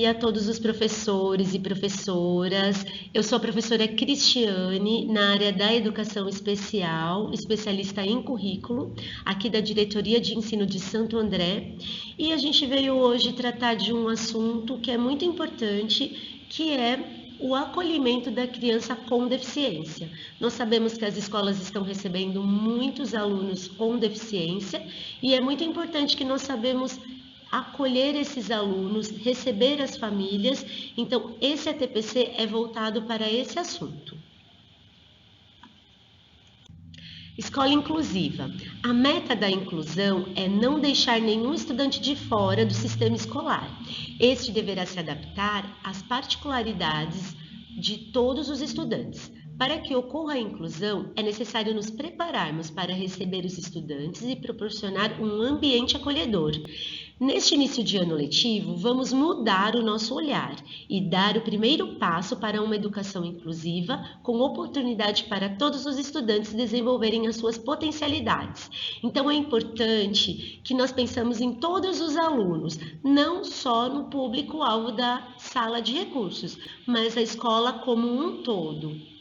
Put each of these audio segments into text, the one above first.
dia a todos os professores e professoras. Eu sou a professora Cristiane, na área da Educação Especial, especialista em currículo, aqui da Diretoria de Ensino de Santo André. E a gente veio hoje tratar de um assunto que é muito importante, que é o acolhimento da criança com deficiência. Nós sabemos que as escolas estão recebendo muitos alunos com deficiência e é muito importante que nós sabemos acolher esses alunos, receber as famílias. Então, esse ATPC é voltado para esse assunto. Escola inclusiva. A meta da inclusão é não deixar nenhum estudante de fora do sistema escolar. Este deverá se adaptar às particularidades de todos os estudantes. Para que ocorra a inclusão, é necessário nos prepararmos para receber os estudantes e proporcionar um ambiente acolhedor. Neste início de ano letivo, vamos mudar o nosso olhar e dar o primeiro passo para uma educação inclusiva, com oportunidade para todos os estudantes desenvolverem as suas potencialidades. Então, é importante que nós pensamos em todos os alunos, não só no público-alvo da sala de recursos, mas a escola como um todo.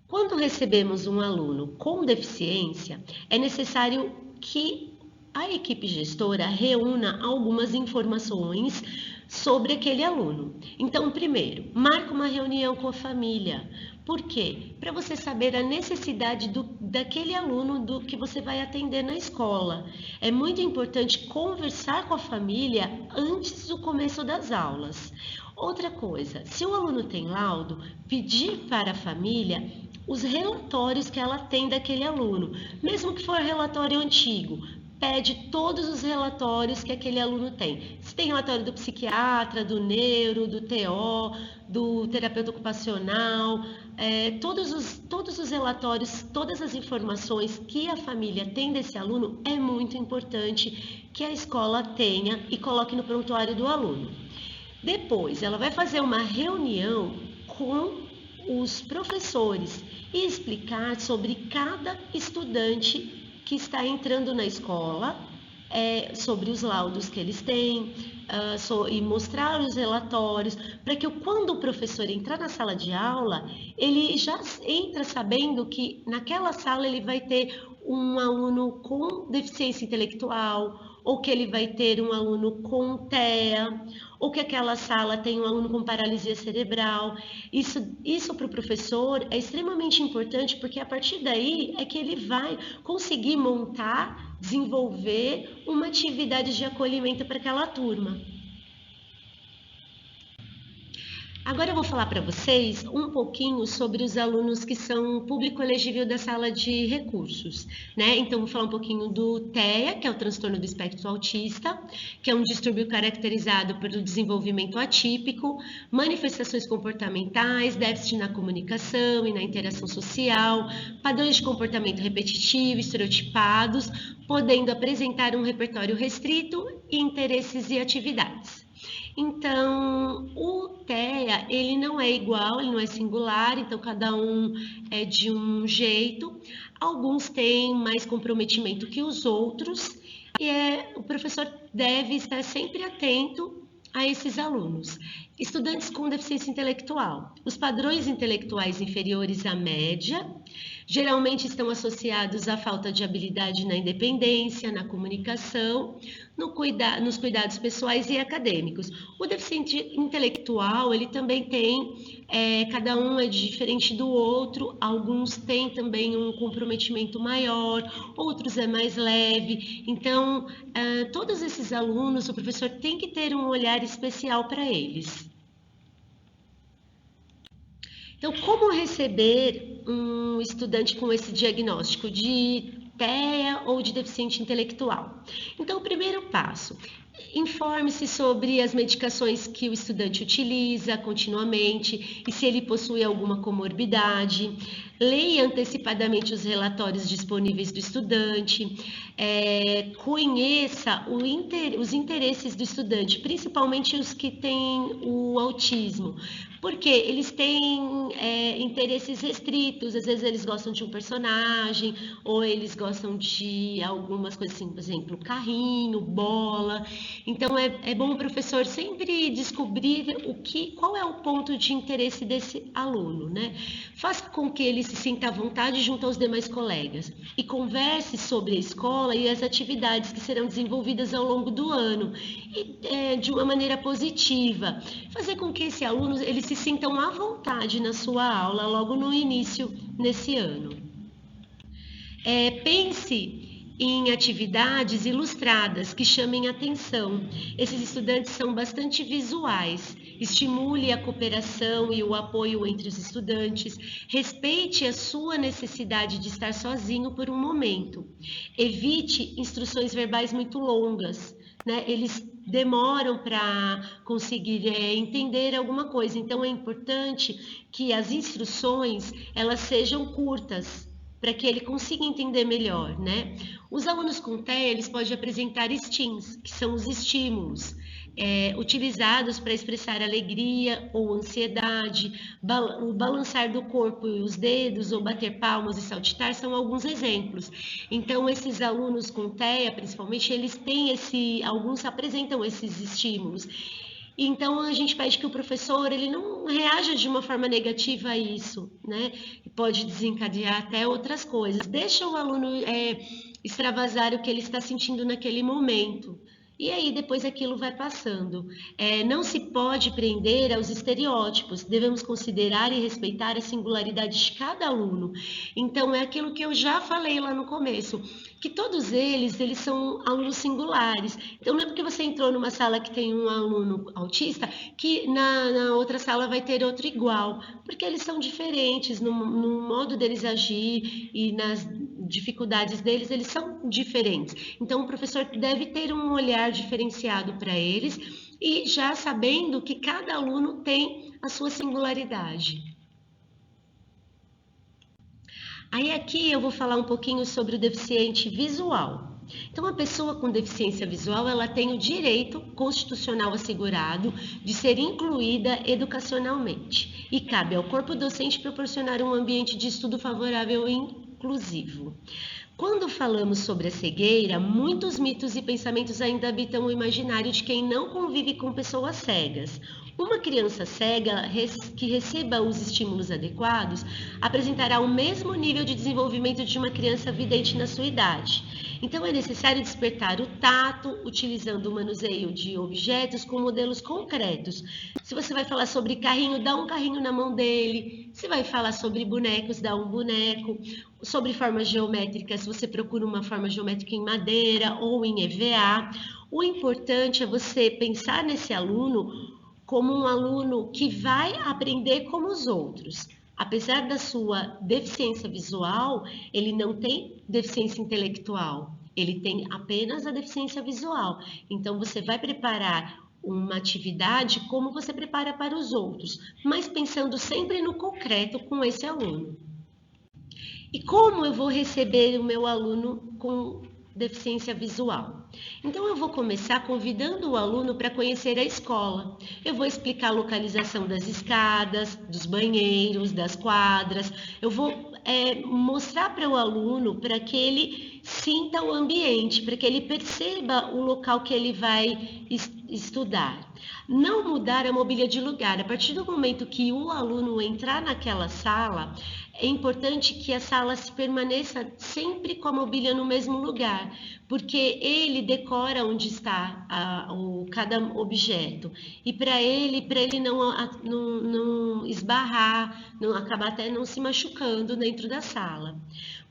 Quando recebemos um aluno com deficiência, é necessário que a equipe gestora reúna algumas informações sobre aquele aluno. Então, primeiro, marca uma reunião com a família. Por quê? Para você saber a necessidade daquele aluno do que você vai atender na escola. É muito importante conversar com a família antes do começo das aulas. Outra coisa, se o aluno tem laudo, pedir para a família os relatórios que ela tem daquele aluno, mesmo que for relatório antigo. Pede todos os relatórios que aquele aluno tem. Se tem relatório do psiquiatra, do neuro, do TO, do terapeuta ocupacional, todos os relatórios, todas as informações que a família tem desse aluno, é muito importante que a escola tenha e coloque no prontuário do aluno. Depois, ela vai fazer uma reunião com os professores e explicar sobre cada estudante que está entrando na escola, sobre os laudos que eles têm, e mostrar os relatórios, para que quando o professor entrar na sala de aula, ele já entra sabendo que naquela sala ele vai ter um aluno com deficiência intelectual, ou que ele vai ter um aluno com TEA, ou que aquela sala tem um aluno com paralisia cerebral. Isso para o professor é extremamente importante, porque a partir daí é que ele vai conseguir montar, desenvolver uma atividade de acolhimento para aquela turma. Agora eu vou falar para vocês um pouquinho sobre os alunos que são público elegível da sala de recursos, né? Então, vou falar um pouquinho do TEA, que é o transtorno do espectro autista, que é um distúrbio caracterizado pelo desenvolvimento atípico, manifestações comportamentais, déficit na comunicação e na interação social, padrões de comportamento repetitivo, estereotipados, podendo apresentar um repertório restrito, interesses e atividades. Então, o TEA, ele não é igual, ele não é singular, então cada um é de um jeito. Alguns têm mais comprometimento que os outros e o professor deve estar sempre atento a esses alunos. Estudantes com deficiência intelectual. Os padrões intelectuais inferiores à média geralmente estão associados à falta de habilidade na independência, na comunicação, nos cuidados pessoais e acadêmicos. O deficiente intelectual, ele também tem, cada um é diferente do outro, alguns têm também um comprometimento maior, outros é mais leve. Então, todos esses alunos, o professor tem que ter um olhar especial para eles. Então, como receber um estudante com esse diagnóstico de TEA ou de deficiente intelectual? Então, o primeiro passo, informe-se sobre as medicações que o estudante utiliza continuamente e se ele possui alguma comorbidade. Leia antecipadamente os relatórios disponíveis do estudante, conheça os interesses do estudante, principalmente os que têm o autismo, Porque eles têm interesses restritos, às vezes eles gostam de um personagem, ou eles gostam de algumas coisas assim, por exemplo, carrinho, bola. Então é bom o professor sempre descobrir qual é o ponto de interesse desse aluno, né? Faça com que ele se sinta à vontade junto aos demais colegas e converse sobre a escola e as atividades que serão desenvolvidas ao longo do ano e de uma maneira positiva, fazer com que esse aluno eles se sintam à vontade na sua aula logo no início nesse ano. Pense em atividades ilustradas que chamem atenção. Esses estudantes são bastante visuais. Estimule a cooperação e o apoio entre os estudantes. Respeite a sua necessidade de estar sozinho por um momento. Evite instruções verbais muito longas, né? Eles demoram para conseguir entender alguma coisa. Então é importante que as instruções elas sejam curtas, para que ele consiga entender melhor, né? Os alunos com TEA, eles podem apresentar STEAMs, que são os estímulos, utilizados para expressar alegria ou ansiedade, o balançar do corpo e os dedos, ou bater palmas e saltitar, são alguns exemplos. Então, esses alunos com TEA, principalmente, eles têm alguns apresentam esses estímulos. Então, a gente pede que o professor ele não reaja de uma forma negativa a isso, né? Pode desencadear até outras coisas. Deixa o aluno extravasar o que ele está sentindo naquele momento. E aí depois aquilo vai passando. Não se pode prender aos estereótipos, devemos considerar e respeitar a singularidade de cada aluno. Então é aquilo que eu já falei lá no começo, que todos eles são alunos singulares. Então não é porque você entrou numa sala que tem um aluno autista, que na outra sala vai ter outro igual, porque eles são diferentes no modo deles agir e nas dificuldades deles, eles são diferentes. Então o professor deve ter um olhar diferenciado para eles e já sabendo que cada aluno tem a sua singularidade. Aí aqui eu vou falar um pouquinho sobre o deficiente visual. Então, a pessoa com deficiência visual, ela tem o direito constitucional assegurado de ser incluída educacionalmente e cabe ao corpo docente proporcionar um ambiente de estudo favorável e inclusivo. Quando falamos sobre a cegueira, muitos mitos e pensamentos ainda habitam o imaginário de quem não convive com pessoas cegas. Uma criança cega que receba os estímulos adequados apresentará o mesmo nível de desenvolvimento de uma criança vidente na sua idade. Então é necessário despertar o tato, utilizando o manuseio de objetos com modelos concretos. Se você vai falar sobre carrinho, dá um carrinho na mão dele. Se vai falar sobre bonecos, dá um boneco. Sobre formas geométricas, você procura uma forma geométrica em madeira ou em EVA. O importante é você pensar nesse aluno como um aluno que vai aprender como os outros. Apesar da sua deficiência visual, ele não tem deficiência intelectual, ele tem apenas a deficiência visual. Então, você vai preparar uma atividade como você prepara para os outros, mas pensando sempre no concreto com esse aluno. E como eu vou receber o meu aluno com deficiência visual? Então, eu vou começar convidando o aluno para conhecer a escola. Eu vou explicar a localização das escadas, dos banheiros, das quadras. Eu vou mostrar para o aluno para que ele sinta o ambiente, para que ele perceba o local que ele vai estudar. Não mudar a mobília de lugar. A partir do momento que o aluno entrar naquela sala, é importante que a sala se permaneça sempre com a mobília no mesmo lugar, porque ele decora onde está cada objeto. E para ele não esbarrar, não acabar até não se machucando dentro da sala.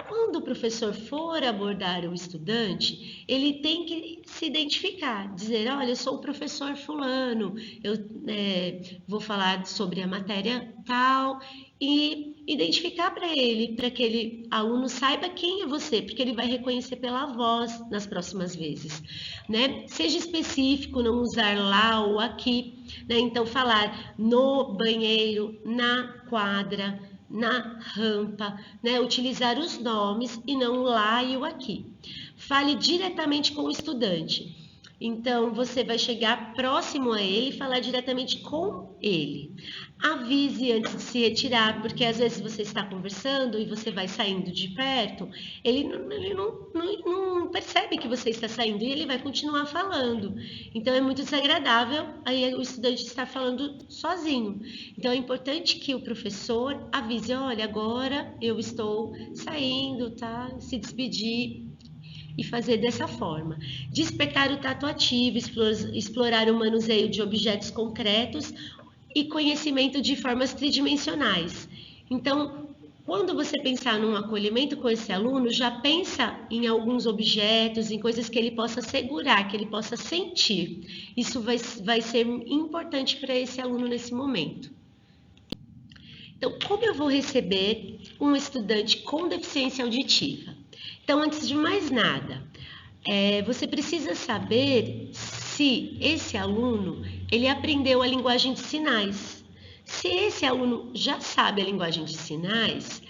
Quando o professor for abordar o estudante, ele tem que se identificar, dizer, olha, eu sou o professor fulano, eu vou falar sobre a matéria tal, e identificar para ele, para que aquele aluno saiba quem é você, porque ele vai reconhecer pela voz nas próximas vezes, né? Seja específico, não usar lá ou aqui, né? Então falar no banheiro, na quadra, na rampa, né? Utilizar os nomes e não o lá e o aqui. Fale diretamente com o estudante. Então, você vai chegar próximo a ele e falar diretamente com ele. Avise antes de se retirar, porque às vezes você está conversando e você vai saindo de perto, ele não percebe que você está saindo e ele vai continuar falando. Então, é muito desagradável aí o estudante estar falando sozinho. Então, é importante que o professor avise: olha, agora eu estou saindo, tá? Se despedir e fazer dessa forma. Despertar o tato ativo, explorar o manuseio de objetos concretos e conhecimento de formas tridimensionais. Então, quando você pensar num acolhimento com esse aluno, já pensa em alguns objetos, em coisas que ele possa segurar, que ele possa sentir. Isso vai ser importante para esse aluno nesse momento. Então, como eu vou receber um estudante com deficiência auditiva? Então, antes de mais nada, você precisa saber se esse aluno ele aprendeu a linguagem de sinais. Se esse aluno já sabe a linguagem de sinais,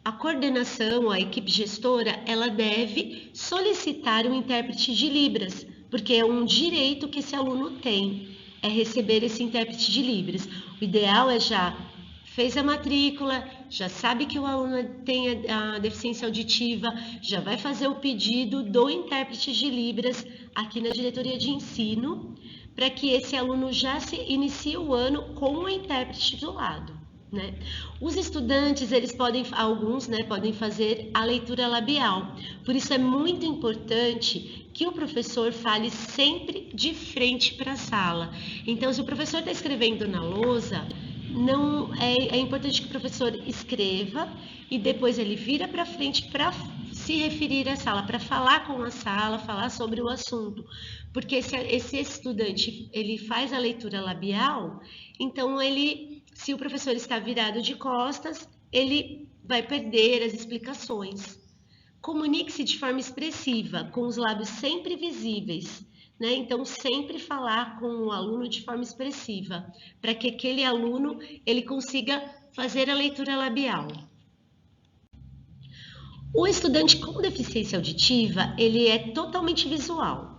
a coordenação, a equipe gestora, ela deve solicitar um intérprete de Libras, porque é um direito que esse aluno tem, é receber esse intérprete de Libras. O ideal é já fez a matrícula, já sabe que o aluno tem a deficiência auditiva, já vai fazer o pedido do intérprete de Libras aqui na diretoria de ensino, para que esse aluno já se inicie o ano com o intérprete do lado. Né? Os estudantes, alguns podem fazer a leitura labial, por isso é muito importante que o professor fale sempre de frente para a sala. Então, se o professor está escrevendo na lousa, não é importante que o professor escreva e depois ele vira para frente para se referir à sala, para falar com a sala, falar sobre o assunto. Porque esse estudante ele faz a leitura labial, então se o professor está virado de costas, ele vai perder as explicações. Comunique-se de forma expressiva, com os lábios sempre visíveis. Né? Então, sempre falar com o aluno de forma expressiva, para que aquele aluno ele consiga fazer a leitura labial. O estudante com deficiência auditiva, ele é totalmente visual.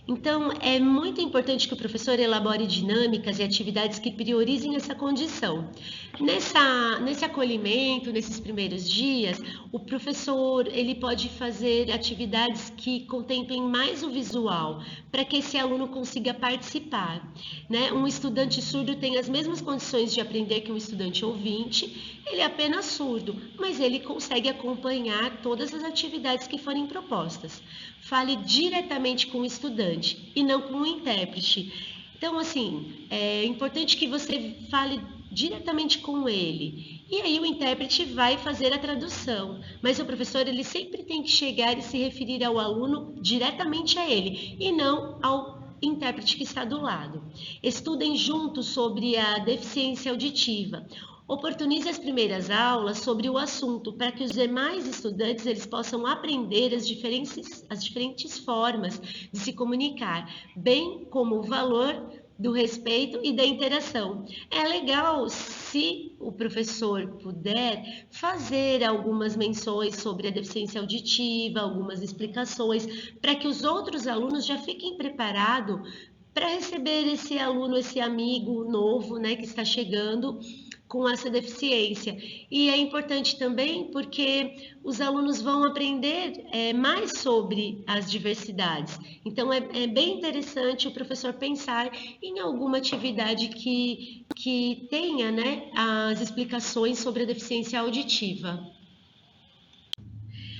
Então, é muito importante que o professor elabore dinâmicas e atividades que priorizem essa condição. Nesse acolhimento, nesses primeiros dias, o professor ele pode fazer atividades que contemplem mais o visual, para que esse aluno consiga participar. Né? Um estudante surdo tem as mesmas condições de aprender que um estudante ouvinte, ele é apenas surdo, mas ele consegue acompanhar todas as atividades que forem propostas. Fale diretamente com o estudante e não com o intérprete. Então, assim, é importante que você fale diretamente com ele. E aí o intérprete vai fazer a tradução. Mas o professor, ele sempre tem que chegar e se referir ao aluno diretamente a ele e não ao intérprete que está do lado. Estudem juntos sobre a deficiência auditiva. Oportunize as primeiras aulas sobre o assunto para que os demais estudantes eles possam aprender as diferentes formas de se comunicar, bem como o valor do respeito e da interação. É legal se o professor puder fazer algumas menções sobre a deficiência auditiva, algumas explicações, para que os outros alunos já fiquem preparados para receber esse aluno, esse amigo novo, né, que está chegando com essa deficiência. E é importante também porque os alunos vão aprender mais sobre as diversidades. Então, é bem interessante o professor pensar em alguma atividade que tenha, né, as explicações sobre a deficiência auditiva.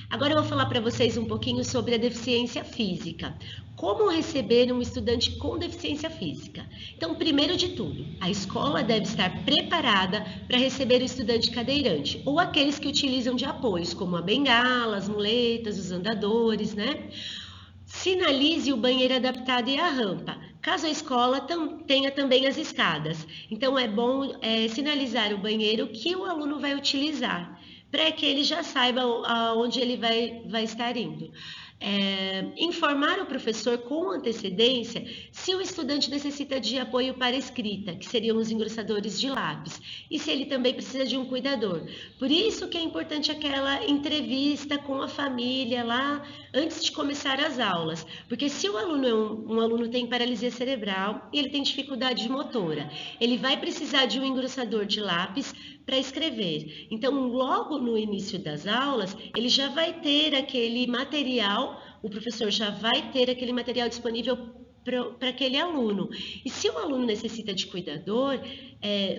Agora eu vou falar para vocês um pouquinho sobre a deficiência física. Como receber um estudante com deficiência física? Então, primeiro de tudo, a escola deve estar preparada para receber o estudante cadeirante ou aqueles que utilizam de apoios, como a bengala, as muletas, os andadores, né? Sinalize o banheiro adaptado e a rampa, caso a escola tenha também as escadas. Então, é bom sinalizar o banheiro que o aluno vai utilizar, para que ele já saiba aonde ele vai estar indo. informar o professor com antecedência se o estudante necessita de apoio para escrita, que seriam os engrossadores de lápis, e se ele também precisa de um cuidador. Por isso que é importante aquela entrevista com a família lá antes de começar as aulas, porque se o aluno um aluno tem paralisia cerebral e ele tem dificuldade motora, ele vai precisar de um engrossador de lápis para escrever. Então, logo no início das aulas, ele já vai ter aquele material, o professor já vai ter aquele material disponível para aquele aluno. E se o aluno necessita de cuidador,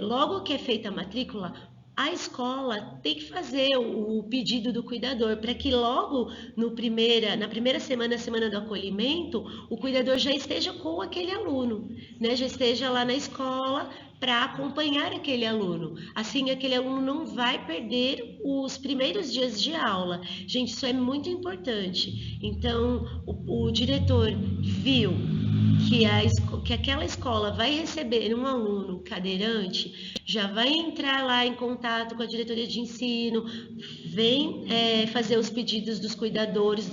logo que é feita a matrícula, a escola tem que fazer o pedido do cuidador para que logo na primeira semana, a semana do acolhimento, o cuidador já esteja com aquele aluno, né? Já esteja lá na escola para acompanhar aquele aluno. Assim, aquele aluno não vai perder os primeiros dias de aula. Gente, isso é muito importante. Então, o diretor viu que aquela escola vai receber um aluno cadeirante, já vai entrar lá em contato com a diretoria de ensino, vem fazer os pedidos dos cuidadores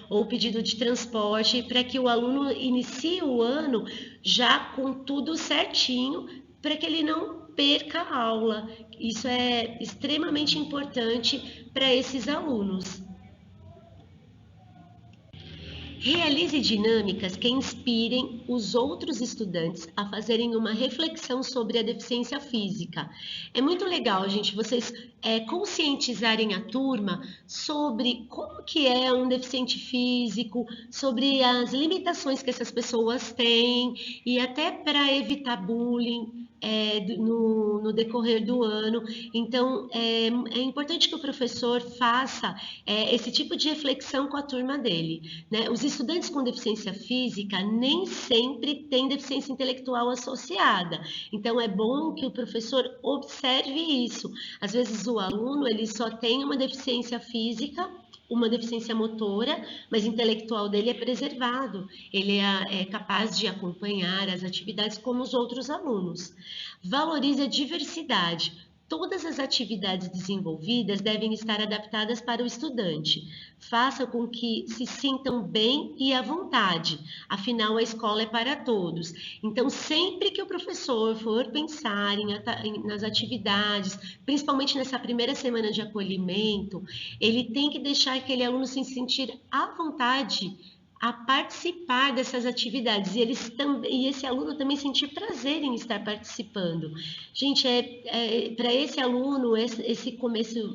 ou pedido de transporte para que o aluno inicie o ano já com tudo certinho, para que ele não perca a aula. Isso é extremamente importante para esses alunos. Realize dinâmicas que inspirem os outros estudantes a fazerem uma reflexão sobre a deficiência física. É muito legal, gente, vocês conscientizarem a turma sobre como que é um deficiente físico, sobre as limitações que essas pessoas têm e até para evitar bullying no decorrer do ano. Então, é importante que o professor faça esse tipo de reflexão com a turma dele, né? Os estudantes com deficiência física nem sempre têm deficiência intelectual associada. Então, é bom que o professor observe isso. Às vezes, o aluno ele só tem uma deficiência física, uma deficiência motora, mas intelectual dele é preservado. Ele é capaz de acompanhar as atividades como os outros alunos. Valorize a diversidade. Todas as atividades desenvolvidas devem estar adaptadas para o estudante. Faça com que se sintam bem e à vontade. Afinal, a escola é para todos. Então, sempre que o professor for pensar nas atividades, principalmente nessa primeira semana de acolhimento, ele tem que deixar aquele aluno se sentir à vontade a participar dessas atividades e esse aluno também sentir prazer em estar participando. Gente, para esse aluno, esse começo,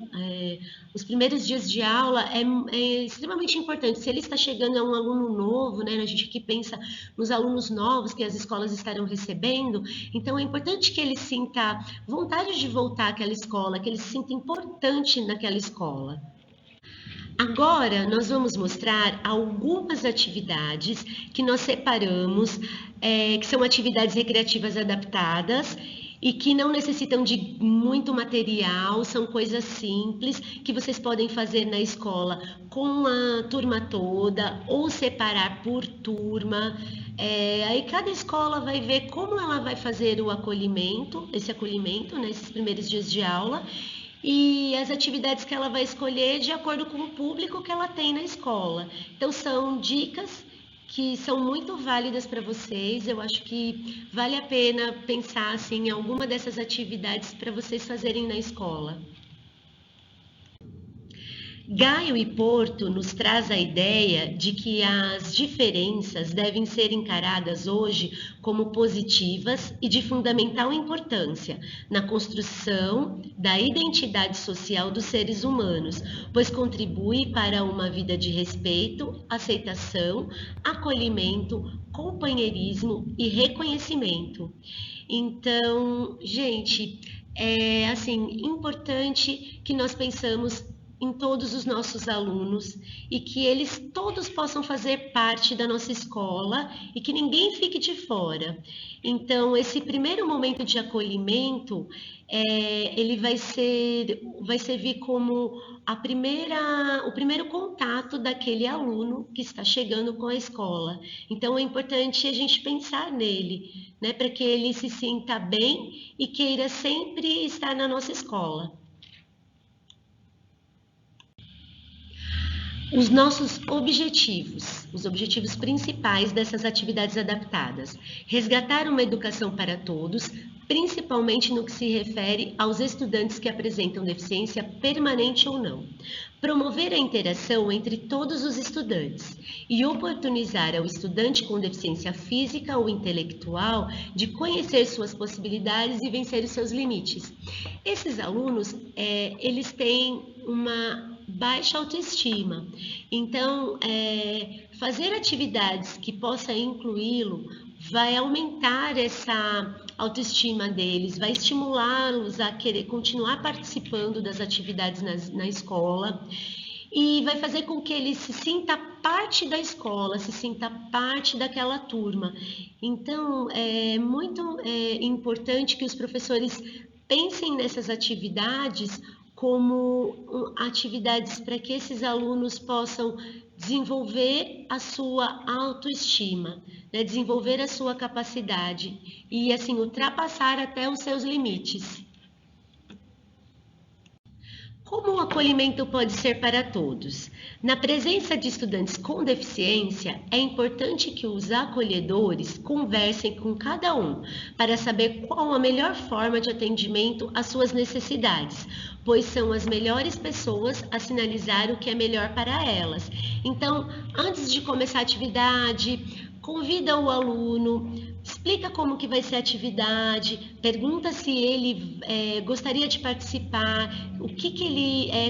os primeiros dias de aula é extremamente importante. Se ele está chegando a um aluno novo, né, a gente aqui pensa nos alunos novos que as escolas estarão recebendo, então é importante que ele sinta vontade de voltar àquela escola, que ele se sinta importante naquela escola. Agora, nós vamos mostrar algumas atividades que nós separamos, que são atividades recreativas adaptadas e que não necessitam de muito material, são coisas simples que vocês podem fazer na escola com a turma toda ou separar por turma. Aí cada escola vai ver como ela vai fazer o acolhimento, né, esses primeiros dias de aula, e as atividades que ela vai escolher de acordo com o público que ela tem na escola. Então, são dicas que são muito válidas para vocês. Eu acho que vale a pena pensar assim, em alguma dessas atividades para vocês fazerem na escola. Gaio e Porto nos traz a ideia de que as diferenças devem ser encaradas hoje como positivas e de fundamental importância na construção da identidade social dos seres humanos, pois contribui para uma vida de respeito, aceitação, acolhimento, companheirismo e reconhecimento. Então, gente, é assim importante que nós pensamos em todos os nossos alunos e que eles todos possam fazer parte da nossa escola e que ninguém fique de fora. Então, esse primeiro momento de acolhimento, ele vai servir como o primeiro contato daquele aluno que está chegando com a escola. Então, é importante a gente pensar nele, né, para que ele se sinta bem e queira sempre estar na nossa escola. Os nossos objetivos, os objetivos principais dessas atividades adaptadas. Resgatar uma educação para todos, principalmente no que se refere aos estudantes que apresentam deficiência permanente ou não. Promover a interação entre todos os estudantes e oportunizar ao estudante com deficiência física ou intelectual de conhecer suas possibilidades e vencer os seus limites. Esses alunos, eles têm uma baixa autoestima. Então, fazer atividades que possa incluí-lo vai aumentar essa autoestima deles, vai estimulá-los a querer continuar participando das atividades na escola e vai fazer com que ele se sinta parte da escola, se sinta parte daquela turma. Então, é muito importante que os professores pensem nessas atividades como atividades para que esses alunos possam desenvolver a sua autoestima, né? Desenvolver a sua capacidade e assim ultrapassar até os seus limites. Como o acolhimento pode ser para todos? Na presença de estudantes com deficiência, é importante que os acolhedores conversem com cada um para saber qual a melhor forma de atendimento às suas necessidades, pois são as melhores pessoas a sinalizar o que é melhor para elas. Então, antes de começar a atividade, convida o aluno, explica como que vai ser a atividade, pergunta se ele gostaria de participar,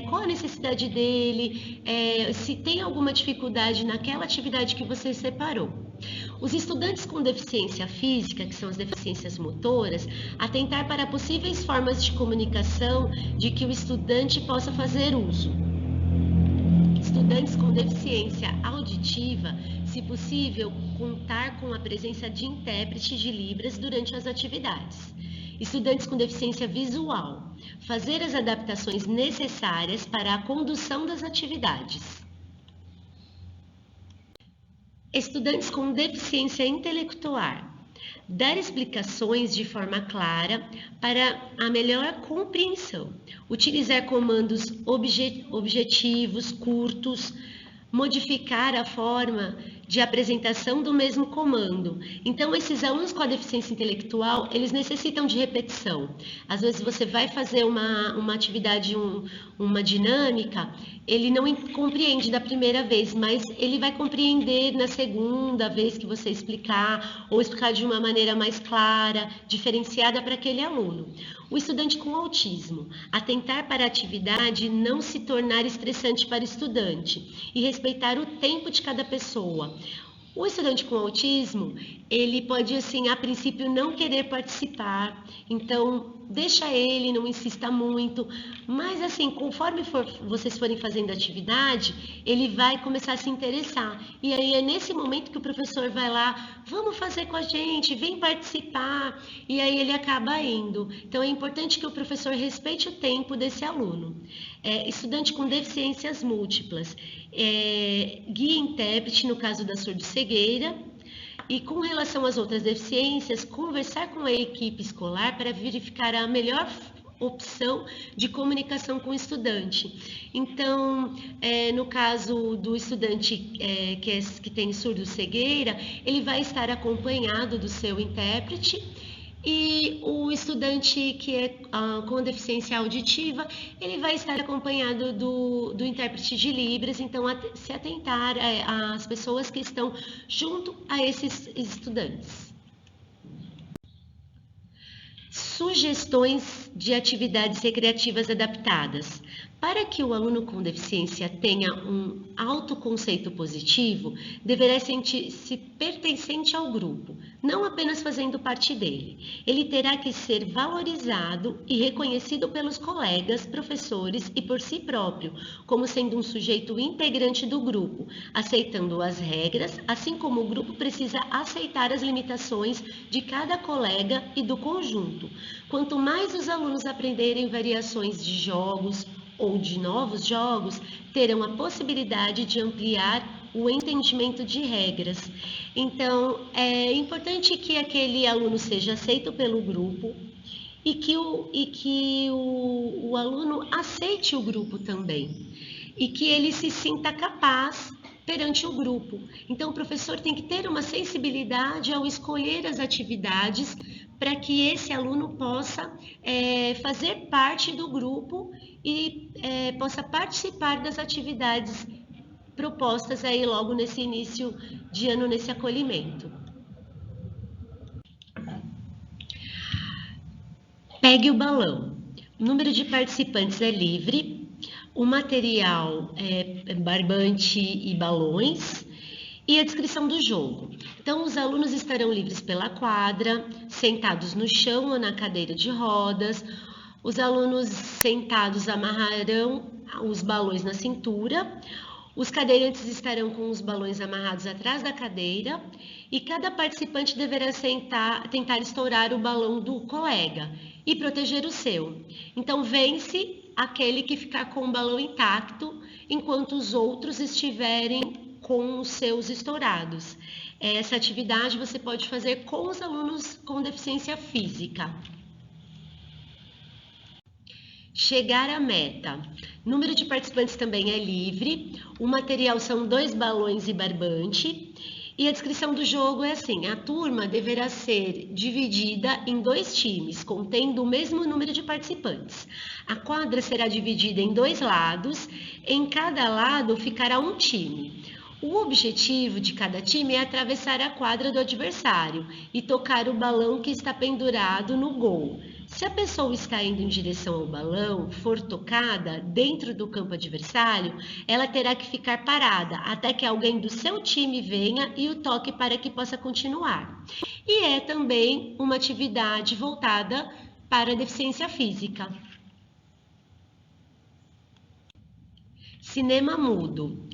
qual a necessidade dele, se tem alguma dificuldade naquela atividade que você separou. Os estudantes com deficiência física, que são as deficiências motoras, atentar para possíveis formas de comunicação de que o estudante possa fazer uso. Estudantes com deficiência auditiva, se possível, contar com a presença de intérprete de Libras durante as atividades. Estudantes com deficiência visual, fazer as adaptações necessárias para a condução das atividades. Estudantes com deficiência intelectual, dar explicações de forma clara para a melhor compreensão, utilizar comandos objetivos, curtos, modificar a forma de apresentação do mesmo comando. Então, esses alunos com a deficiência intelectual, eles necessitam de repetição. Às vezes você vai fazer uma atividade, uma dinâmica, ele não compreende da primeira vez, mas ele vai compreender na segunda vez que você explicar, ou explicar de uma maneira mais clara, diferenciada para aquele aluno. O estudante com autismo, atentar para a atividade não se tornar estressante para o estudante e respeitar o tempo de cada pessoa. O estudante com autismo, ele pode, assim, a princípio não querer participar, então deixa ele, não insista muito, mas assim, conforme vocês forem fazendo a atividade, ele vai começar a se interessar. E aí é nesse momento que o professor vai lá, vamos fazer com a gente, vem participar, e aí ele acaba indo. Então é importante que o professor respeite o tempo desse aluno. Estudante com deficiências múltiplas, guia intérprete no caso da surdo-cegueira, e com relação às outras deficiências, conversar com a equipe escolar para verificar a melhor opção de comunicação com o estudante. Então, no caso do estudante que tem surdo-cegueira, ele vai estar acompanhado do seu intérprete, e o estudante que é com deficiência auditiva, ele vai estar acompanhado do intérprete de Libras, então se atentar às pessoas que estão junto a esses estudantes. Sugestões de atividades recreativas adaptadas. Para que o aluno com deficiência tenha um autoconceito positivo, deverá sentir-se pertencente ao grupo, não apenas fazendo parte dele. Ele terá que ser valorizado e reconhecido pelos colegas, professores e por si próprio, como sendo um sujeito integrante do grupo, aceitando as regras, assim como o grupo precisa aceitar as limitações de cada colega e do conjunto. Quanto mais os alunos aprenderem variações de jogos ou de novos jogos, terão a possibilidade de ampliar o entendimento de regras. Então, é importante que aquele aluno seja aceito pelo grupo e que o aluno aceite o grupo também. e que ele se sinta capaz perante o grupo. Então, o professor tem que ter uma sensibilidade ao escolher as atividades para que esse aluno possa fazer parte do grupo e possa participar das atividades propostas aí logo nesse início de ano, nesse acolhimento. Pegue o balão. O número de participantes é livre. O material é barbante e balões. E a descrição do jogo. Então, os alunos estarão livres pela quadra, sentados no chão ou na cadeira de rodas. Os alunos sentados amarrarão os balões na cintura. Os cadeirantes estarão com os balões amarrados atrás da cadeira e cada participante deverá tentar estourar o balão do colega e proteger o seu. Então, vence aquele que ficar com o balão intacto, enquanto os outros estiverem com os seus estourados. Essa atividade você pode fazer com os alunos com deficiência física. Chegar à meta. O número de participantes também é livre. O material são 2 balões e barbante. E a descrição do jogo é assim: a turma deverá ser dividida em 2 times, contendo o mesmo número de participantes. A quadra será dividida em 2 lados. Em cada lado ficará um time. O objetivo de cada time é atravessar a quadra do adversário e tocar o balão que está pendurado no gol. Se a pessoa está indo em direção ao balão, for tocada dentro do campo adversário, ela terá que ficar parada até que alguém do seu time venha e o toque para que possa continuar. E é também uma atividade voltada para a deficiência física. Cinema mudo.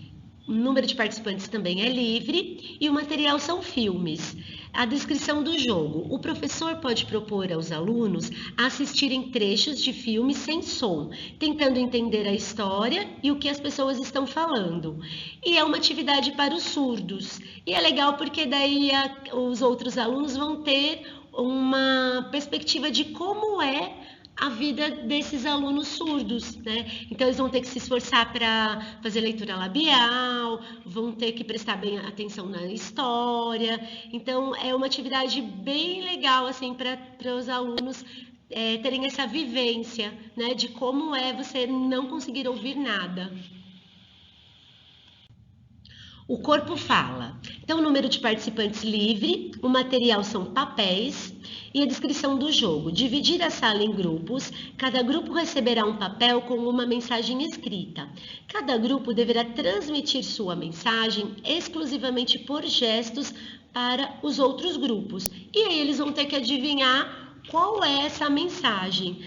O número de participantes também é livre e o material são filmes. A descrição do jogo. O professor pode propor aos alunos assistirem trechos de filmes sem som, tentando entender a história e o que as pessoas estão falando. E é uma atividade para os surdos. E é legal porque daí os outros alunos vão ter uma perspectiva de como é a vida desses alunos surdos, né? Então, eles vão ter que se esforçar para fazer leitura labial, vão ter que prestar bem atenção na história. Então, é uma atividade bem legal, assim, para os alunos terem essa vivência, né? De como é você não conseguir ouvir nada. O corpo fala. Então, o número de participantes livre, o material são papéis e a descrição do jogo. Dividir a sala em grupos, cada grupo receberá um papel com uma mensagem escrita. Cada grupo deverá transmitir sua mensagem exclusivamente por gestos para os outros grupos. E aí eles vão ter que adivinhar qual é essa mensagem.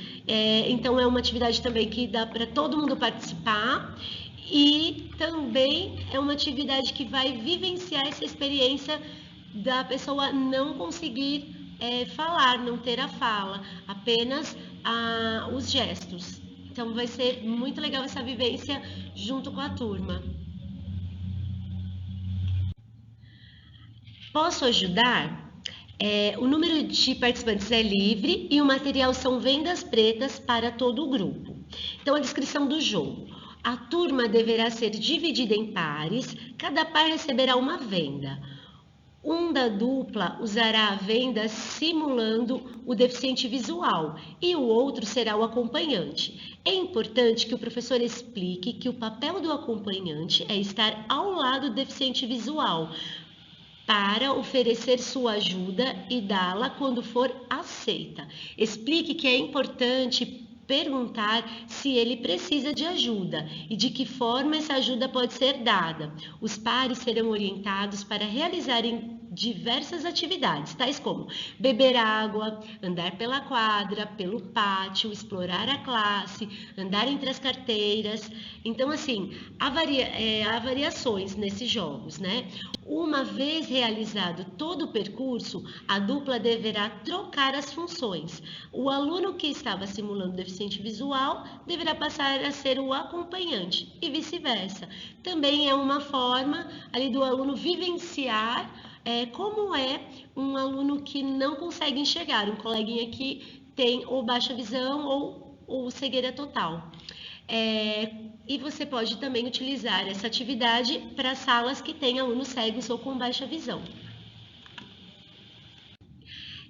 Então, é uma atividade também que dá para todo mundo participar. E também é uma atividade que vai vivenciar essa experiência da pessoa não conseguir falar, não ter a fala, apenas os gestos. Então, vai ser muito legal essa vivência junto com a turma. Posso ajudar? O número de participantes é livre e o material são vendas pretas para todo o grupo. Então, a descrição do jogo. A turma deverá ser dividida em pares, cada par receberá uma venda. Um da dupla usará a venda simulando o deficiente visual e o outro será o acompanhante. É importante que o professor explique que o papel do acompanhante é estar ao lado do deficiente visual, para oferecer sua ajuda e dá-la quando for aceita. Explique que é importante perguntar se ele precisa de ajuda e de que forma essa ajuda pode ser dada. Os pares serão orientados para realizarem diversas atividades, tais como beber água, andar pela quadra, pelo pátio, explorar a classe, andar entre as carteiras. Então, assim, há variações nesses jogos, né? Uma vez realizado todo o percurso, a dupla deverá trocar as funções. O aluno que estava simulando deficiente visual deverá passar a ser o acompanhante e vice-versa. Também é uma forma ali do aluno vivenciar como é um aluno que não consegue enxergar, um coleguinha que tem ou baixa visão ou cegueira total. E você pode também utilizar essa atividade para salas que têm alunos cegos ou com baixa visão.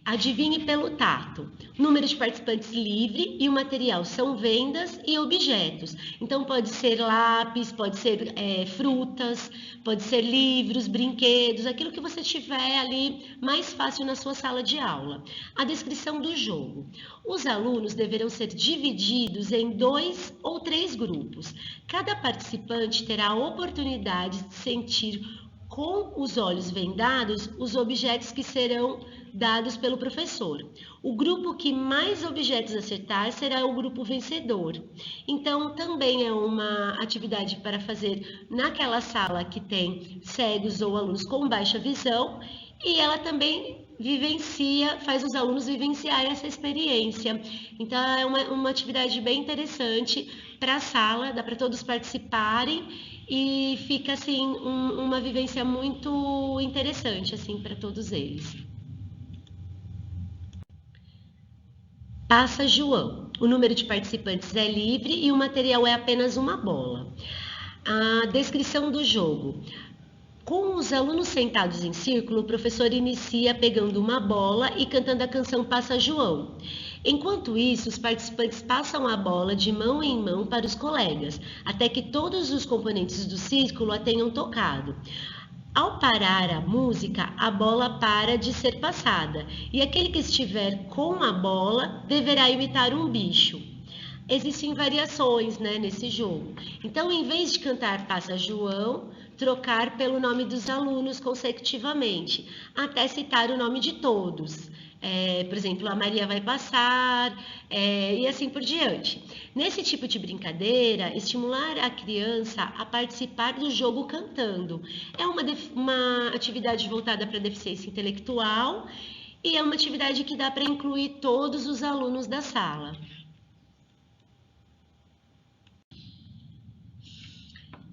Adivinhe pelo tato. Número de participantes livre e o material são vendas e objetos. Então, pode ser lápis, pode ser frutas, pode ser livros, brinquedos, aquilo que você tiver ali mais fácil na sua sala de aula. A descrição do jogo. Os alunos deverão ser divididos em 2 ou 3 grupos. Cada participante terá a oportunidade de sentir com os olhos vendados os objetos que serão dados pelo professor. O grupo que mais objetos acertar será o grupo vencedor. Então, também é uma atividade para fazer naquela sala que tem cegos ou alunos com baixa visão, e ela também faz os alunos vivenciar essa experiência. Então, é uma atividade bem interessante para a sala, dá para todos participarem e fica assim uma vivência muito interessante assim para todos eles. Passa João. O número de participantes é livre e o material é apenas uma bola. A descrição do jogo. Com os alunos sentados em círculo, o professor inicia pegando uma bola e cantando a canção Passa João. Enquanto isso, os participantes passam a bola de mão em mão para os colegas, até que todos os componentes do círculo a tenham tocado. Ao parar a música, a bola para de ser passada, e aquele que estiver com a bola deverá imitar um bicho. Existem variações, nesse jogo. Então, em vez de cantar Passa João, trocar pelo nome dos alunos consecutivamente, até citar o nome de todos. Por exemplo, a Maria vai passar, e assim por diante. Nesse tipo de brincadeira, estimular a criança a participar do jogo cantando. É uma atividade voltada para a deficiência intelectual e é uma atividade que dá para incluir todos os alunos da sala.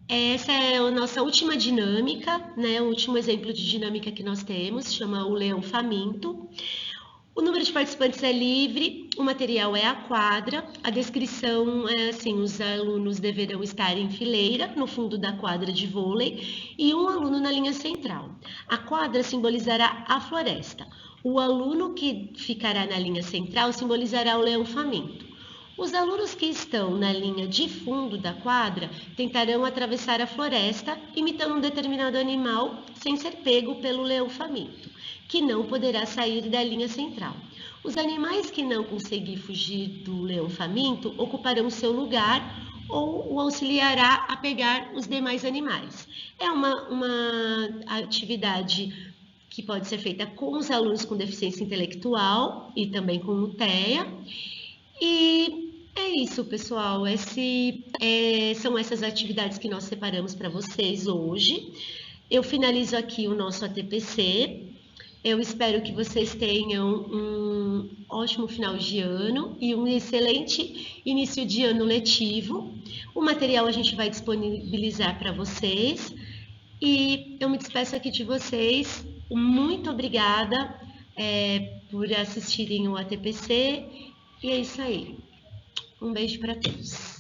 Essa é a nossa última dinâmica, o último exemplo de dinâmica que nós temos, chama o Leão Faminto. O número de participantes é livre, o material é a quadra, a descrição é assim, os alunos deverão estar em fileira no fundo da quadra de vôlei e um aluno na linha central. A quadra simbolizará a floresta. O aluno que ficará na linha central simbolizará o leão faminto. Os alunos que estão na linha de fundo da quadra tentarão atravessar a floresta imitando um determinado animal sem ser pego pelo leão faminto, que não poderá sair da linha central. Os animais que não conseguirem fugir do leão faminto ocuparão seu lugar ou o auxiliará a pegar os demais animais. É uma atividade que pode ser feita com os alunos com deficiência intelectual e também com o TEA. E é isso, pessoal. São essas atividades que nós separamos para vocês hoje. Eu finalizo aqui o nosso ATPC. Eu espero que vocês tenham um ótimo final de ano e um excelente início de ano letivo. O material a gente vai disponibilizar para vocês. E eu me despeço aqui de vocês. Muito obrigada por assistirem o ATPC. E é isso aí. Um beijo para todos.